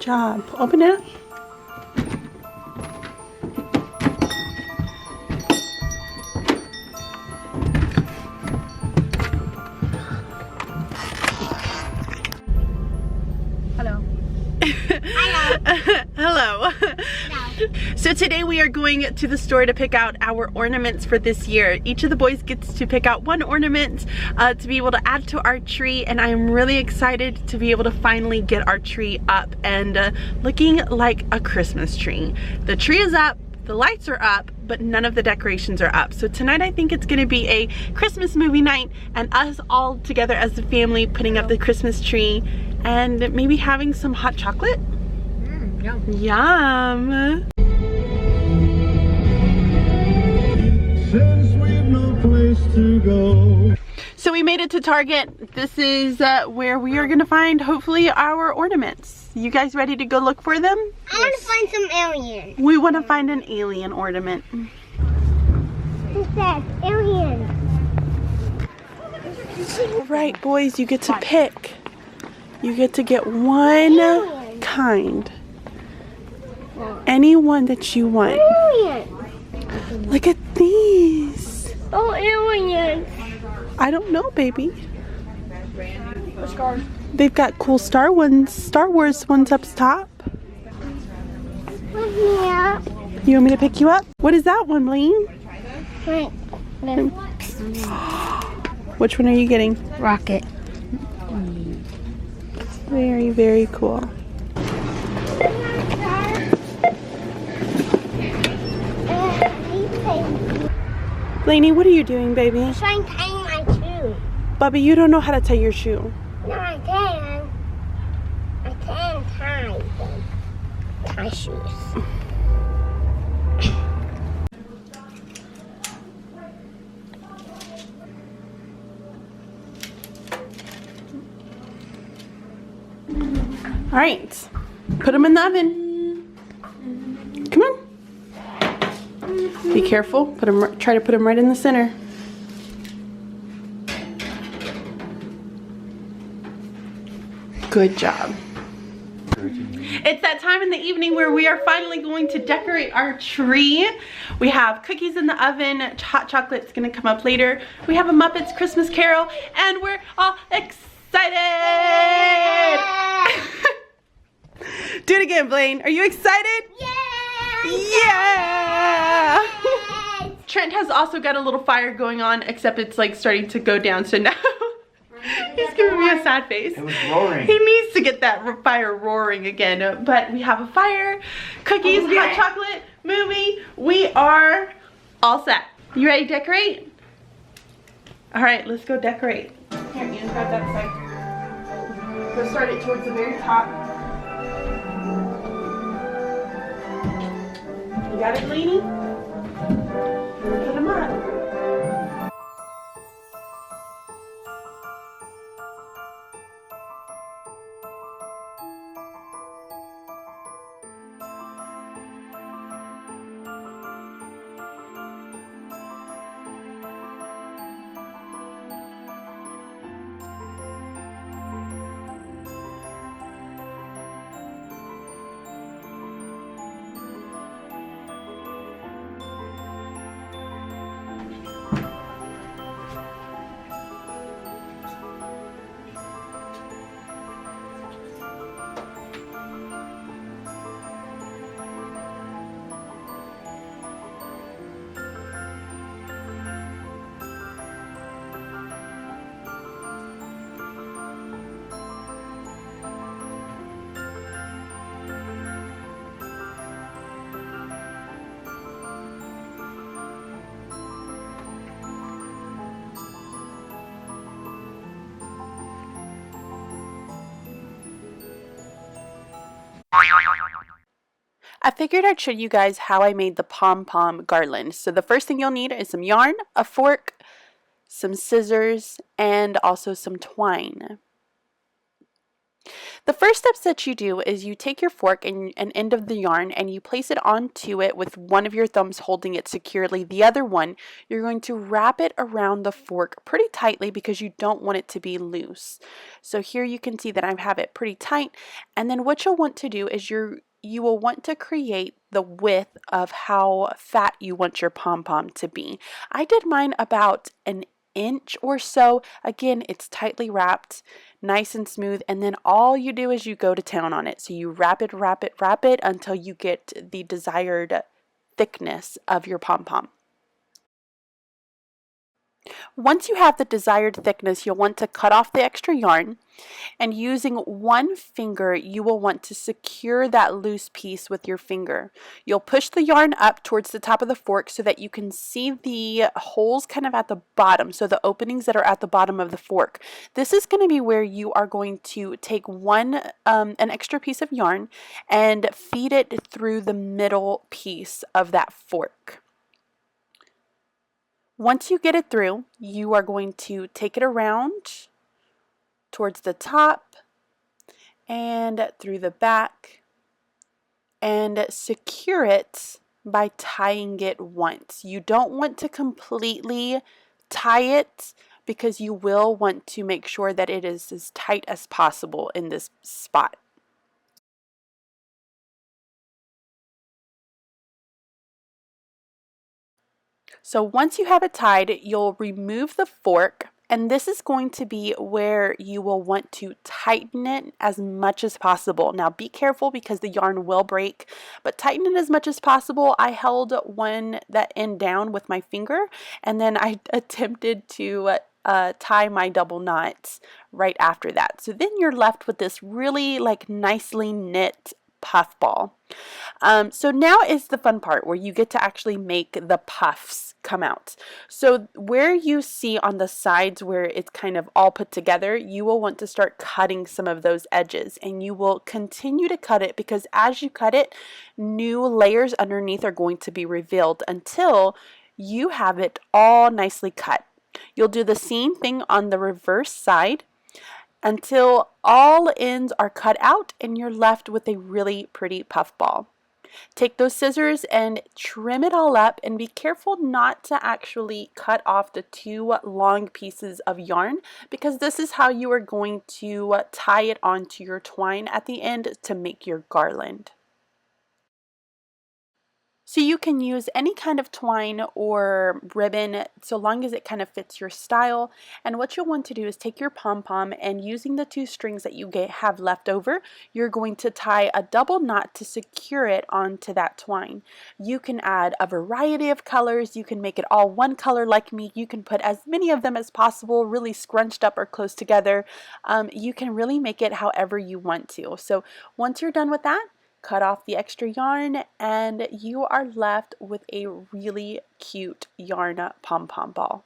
job. Open it up. Hello. Hello. So today we are going to the store to pick out our ornaments for this year. Each of the boys gets to pick out one ornament to be able to add to our tree, and I am really excited to be able to finally get our tree up and looking like a Christmas tree. The tree is up, the lights are up, but none of the decorations are up. So tonight I think it's gonna be a Christmas movie night and us all together as a family putting up the Christmas tree and maybe having some hot chocolate. Yum. Yum. Since we've no place to go. So we made it to Target. This is where we are gonna find hopefully our ornaments. You guys ready to go look for them? I want to find some aliens. We want to find an alien ornament. What's that? Aliens. All right, boys, you get to pick. You get to get one kind. Any one that you want. Aliens. Look at these. Oh, aliens. I don't know, baby. Which card? They've got cool Star Wars ones up top. Yeah. You want me to pick you up? What is that one, Blaine? Wait. Which one are you getting? Rocket. Very, very cool. Blaney, what are you doing, baby? I'm trying to tie my shoe. Bubby, you don't know how to tie your shoe. No, I can. I can tie them. Tie shoes. All right, put them in the oven. Come on. Be careful. Try to put them right in the center. Good job. It's that time in the evening where we are finally going to decorate our tree. We have cookies in the oven. Hot chocolate's gonna come up later. We have a Muppets Christmas Carol, and we're all excited. Do it again, Blaine. Are you excited? Yeah! Trent has also got a little fire going on, except it's like starting to go down, so now he's giving me a sad face. It was roaring. He needs to get that fire roaring again. But we have a fire, cookies, hot chocolate, movie. We are all set. You ready to decorate? All right, let's go decorate. Here, Ian, grab that side. Go start it towards the very top. You got it, Lainey? Put them up. I figured I'd show you guys how I made the pom-pom garland. So the first thing you'll need is some yarn, a fork, some scissors, and also some twine. The first steps that you do is you take your fork and an end of the yarn and you place it onto it with one of your thumbs holding it securely. The other one, you're going to wrap it around the fork pretty tightly because you don't want it to be loose. So here you can see that I have it pretty tight. And then what you'll want to do is you will want to create the width of how fat you want your pom-pom to be. I did mine about an inch or so. Again, it's tightly wrapped, nice and smooth, and then all you do is you go to town on it. So you wrap it until you get the desired thickness of your pom-pom. Once you have the desired thickness, you'll want to cut off the extra yarn, and using one finger, you will want to secure that loose piece with your finger. You'll push the yarn up towards the top of the fork so that you can see the holes kind of at the bottom, so the openings that are at the bottom of the fork. This is going to be where you are going to take an extra piece of yarn and feed it through the middle piece of that fork. Once you get it through, you are going to take it around towards the top and through the back and secure it by tying it once. You don't want to completely tie it because you will want to make sure that it is as tight as possible in this spot. So once you have it tied, you'll remove the fork, and this is going to be where you will want to tighten it as much as possible. Now be careful because the yarn will break, but tighten it as much as possible. I held that end down with my finger, and then I attempted to tie my double knots right after that. So then you're left with this really nicely knit puff ball. So now is the fun part where you get to actually make the puffs come out. So where you see on the sides where it's kind of all put together, you will want to start cutting some of those edges, and you will continue to cut it because as you cut it, new layers underneath are going to be revealed until you have it all nicely cut. You'll do the same thing on the reverse side until all ends are cut out and you're left with a really pretty puff ball. Take those scissors and trim it all up, and be careful not to actually cut off the two long pieces of yarn because this is how you are going to tie it onto your twine at the end to make your garland. So you can use any kind of twine or ribbon so long as it kind of fits your style. And what you'll want to do is take your pom-pom, and using the two strings that you have left over, you're going to tie a double knot to secure it onto that twine. You can add a variety of colors. You can make it all one color like me. You can put as many of them as possible, really scrunched up or close together. You can really make it however you want to. So once you're done with that, cut off the extra yarn and you are left with a really cute yarn pom-pom ball.